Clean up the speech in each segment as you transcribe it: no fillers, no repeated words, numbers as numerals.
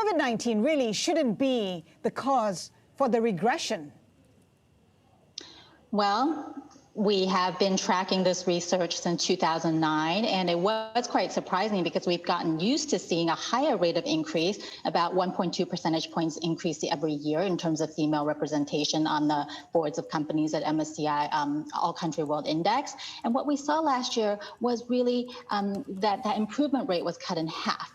COVID-19 really shouldn't be the cause for the regression. Well, we have been tracking this research since 2009, and it was quite surprising because we've gotten used to seeing a higher rate of increase, about 1.2 percentage points increase every year in terms of female representation on the boards of companies at MSCI All Country World Index. And what we saw last year was really that improvement rate was cut in half.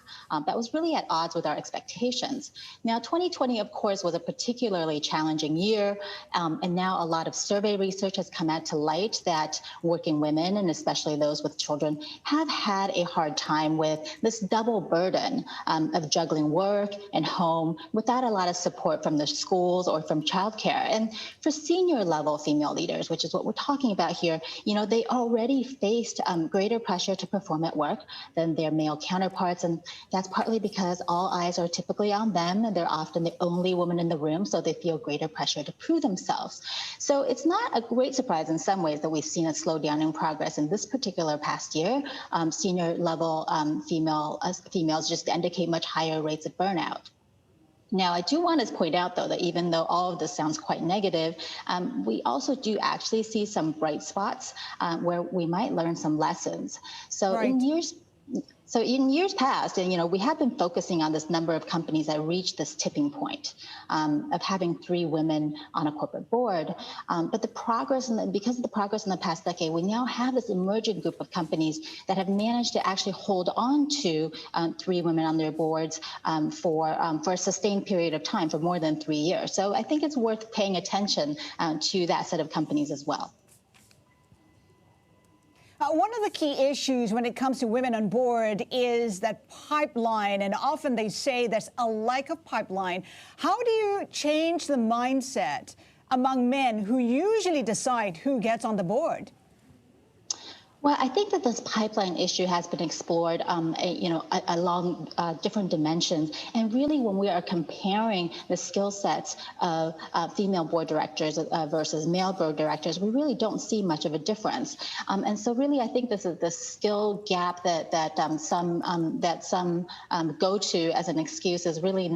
That was really at odds with our expectations. Now, 2020, of course, was a particularly challenging year, and now a lot of survey research has come out to light that working women, and especially those with children, have had a hard time with this double burden of juggling work and home without a lot of support from the schools or from childcare. And for senior level female leaders, which is what we're talking about here, they already faced greater pressure to perform at work than their male counterparts. And that's partly because all eyes are typically on them, and they're often the only woman in the room, so they feel greater pressure to prove themselves. So it's not a great surprise in some ways that we've seen a slowdown in progress in this particular past year. Senior level females just indicate much higher rates of burnout. Now, I do want to point out, though, that even though all of this sounds quite negative, we also do actually see some bright spots where we might learn some lessons. So right. In years past, and we have been focusing on this number of companies that reach this tipping point of having 3 women on a corporate board. But because of the progress in the past decade, we now have this emerging group of companies that have managed to actually hold on to 3 women on their boards for a sustained period of time, for more than 3 years. So I think it's worth paying attention to that set of companies as well. One of the key issues when it comes to women on board is that pipeline, and often they say there's a lack of pipeline. How do you change the mindset among men who usually decide who gets on the board? Well, I think that this pipeline issue has been explored, along different dimensions. And really, when we are comparing the skill sets of female board directors versus male board directors, we really don't see much of a difference. And so, really, I think this is the skill gap that some go to as an excuse is really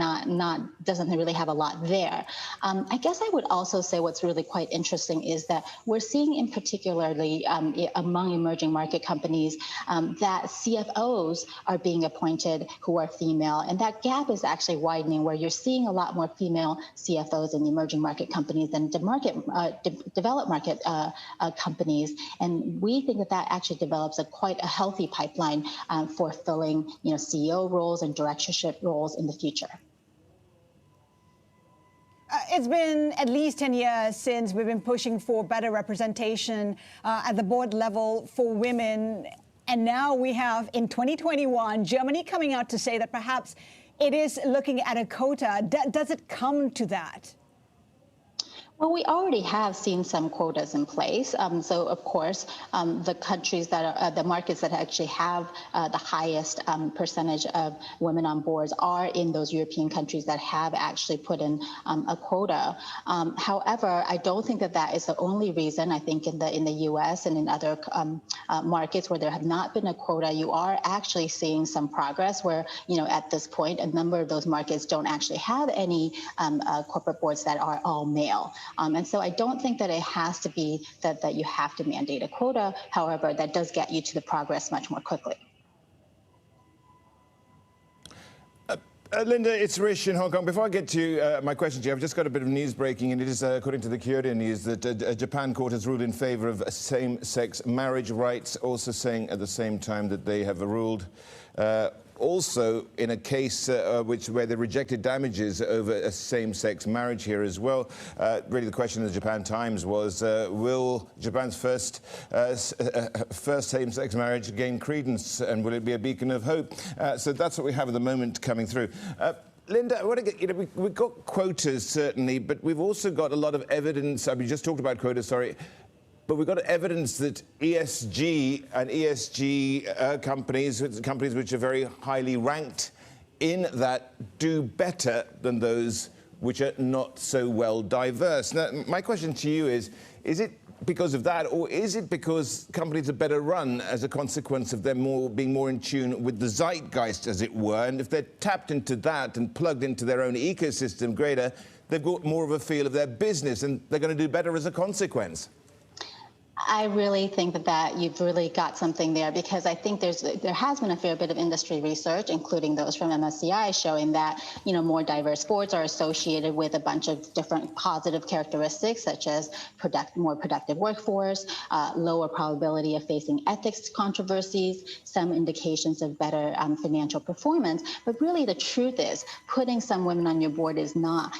doesn't really have a lot there. I guess I would also say what's really quite interesting is that we're seeing, in particularly among emerging market companies, that CFOs are being appointed who are female, and that gap is actually widening, where you're seeing a lot more female CFOs in emerging market companies than developed market companies, and we think that actually develops quite a healthy pipeline for filling CEO roles and directorship roles in the future. It's been at least 10 years since we've been pushing for better representation at the board level for women. And now we have, in 2021, Germany coming out to say that perhaps it is looking at a quota. Does it come to that? Well, we already have seen some quotas in place. So, of course, the countries that are the markets that actually have the highest percentage of women on boards are in those European countries that have actually put in a quota. However, I don't think that is the only reason. I think in the U.S. and in other markets where there have not been a quota, you are actually seeing some progress where, at this point, a number of those markets don't actually have any corporate boards that are all male. And so I don't think that it has to be that you have to mandate a quota. However, that does get you to the progress much more quickly. Linda, it's Rish in Hong Kong. Before I get to my question to you, I've just got a bit of news breaking, and it is, according to the Kyoto News, that a Japan court has ruled in favor of same-sex marriage rights, also saying at the same time that they have ruled also in a case where they rejected damages over a same-sex marriage here as well. Really, the question in the Japan Times was, will Japan's first same-sex marriage gain credence, and will it be a beacon of hope? So that's what we have at the moment coming through. Linda, I want to get, we've got quotas, certainly, but we've also got a lot of evidence. We just talked about quotas, sorry. But we've got evidence that ESG and ESG companies which are very highly ranked in that, do better than those which are not so well diverse. Now, my question to you is it because of that, or is it because companies are better run as a consequence of them being more in tune with the zeitgeist, as it were? And if they're tapped into that and plugged into their own ecosystem greater, they've got more of a feel of their business, and they're going to do better as a consequence. I really think that you've really got something there, because I think there has been a fair bit of industry research, including those from MSCI, showing that more diverse boards are associated with a bunch of different positive characteristics, such as more productive workforce, lower probability of facing ethics controversies, some indications of better financial performance. But really, the truth is, putting some women on your board is not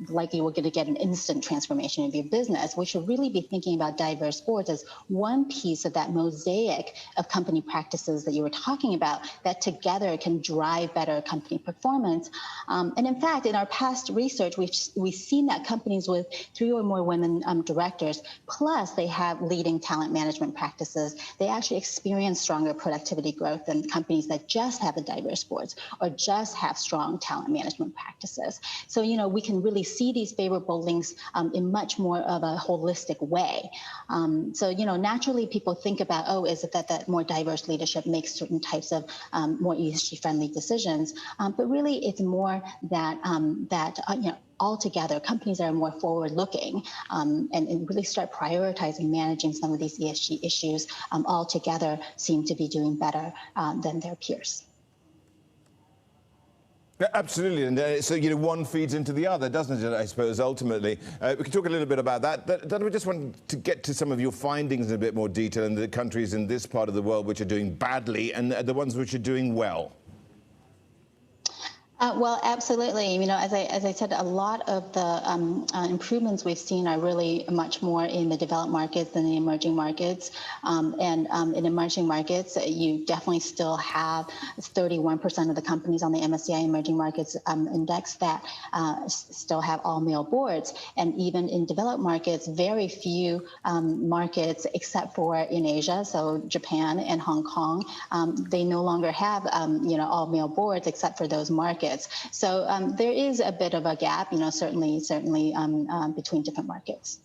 like you were going to get an instant transformation of your business. We should really be thinking about diverse boards as one piece of that mosaic of company practices that you were talking about, that together can drive better company performance. And in fact, in our past research, we've seen that companies with 3 or more women directors, plus they have leading talent management practices, they actually experience stronger productivity growth than companies that just have a diverse boards or just have strong talent management practices. So, we can really see these favorable links in much more of a holistic way. So, naturally people think about, oh, is it that more diverse leadership makes certain types of more ESG-friendly decisions? But really, it's more that altogether, companies that are more forward-looking and really start prioritizing managing some of these ESG issues altogether seem to be doing better than their peers. Yeah, absolutely, and so one feeds into the other, doesn't it? I suppose ultimately we can talk a little bit about that. Then we just want to get to some of your findings in a bit more detail, and the countries in this part of the world which are doing badly, and the ones which are doing well. Well, absolutely. As I said, a lot of the improvements we've seen are really much more in the developed markets than the emerging markets. And in emerging markets, you definitely still have 31% of the companies on the MSCI Emerging Markets Index that still have all-male boards. And even in developed markets, very few markets, except for in Asia, so Japan and Hong Kong, they no longer have all-male boards except for those markets. So there is a bit of a gap, certainly between different markets.